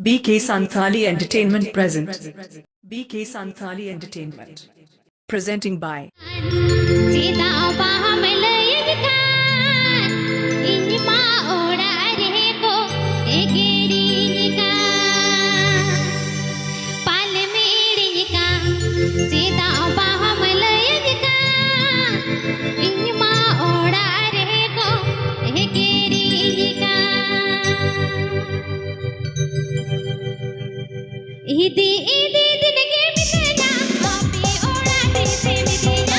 BK Santhali Entertainment present. BK Santhali Entertainment. Presenting by इदी इदी दिन के मितना आपे ओढ़ाते से मिtina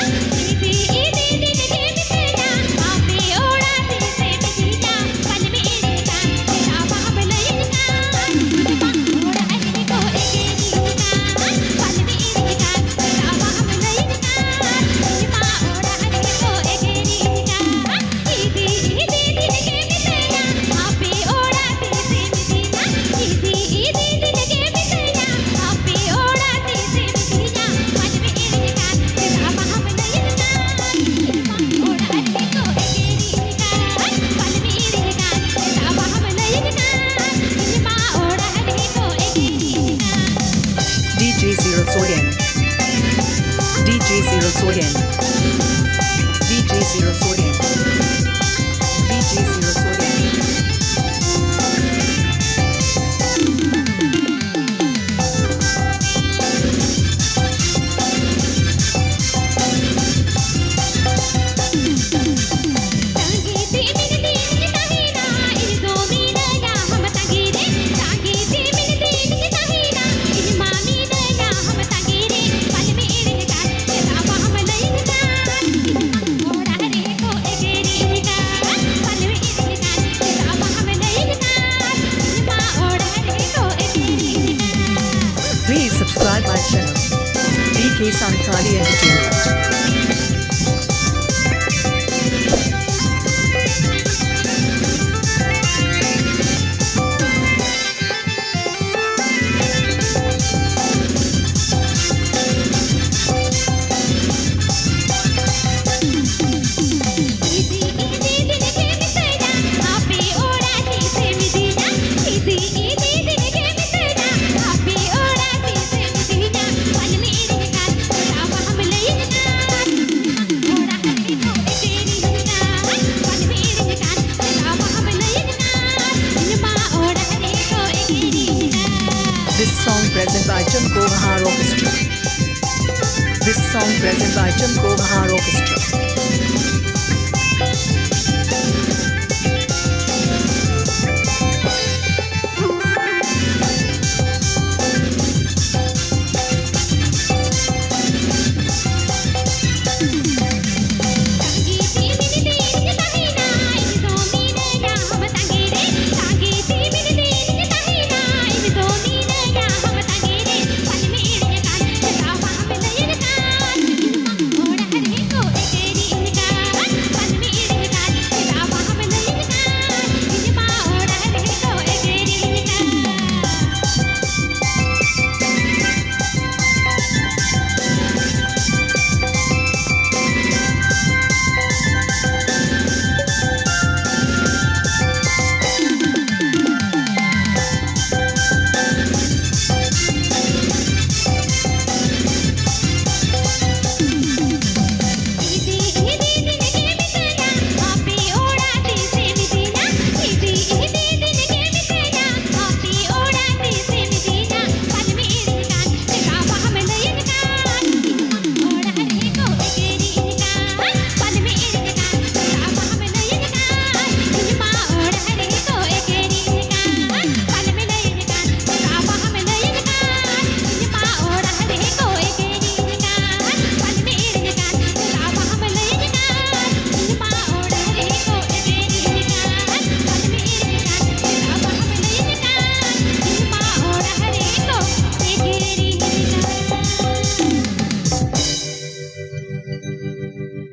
इदी इदी दिन के मितना आपे ओढ़ाते से मिtina पल में इनका तेरा बाप लयका मुझे ओढ़ाने को एकेरी का पल में इनका तेरा बाप लयका मुझे ओढ़ाने को एकेरी का इदी इदी दिन के मितना आपे ओढ़ाते से मिtina इदी इदी दिन के DJ Zero Sodium. DJ Zero Sodium. DJ Zero Sodium. Please subscribe my channel, BK Santhali Entertainment. This song present by Chamko Bahar Orchestra. This song present by Chamko Bahar Orchestra.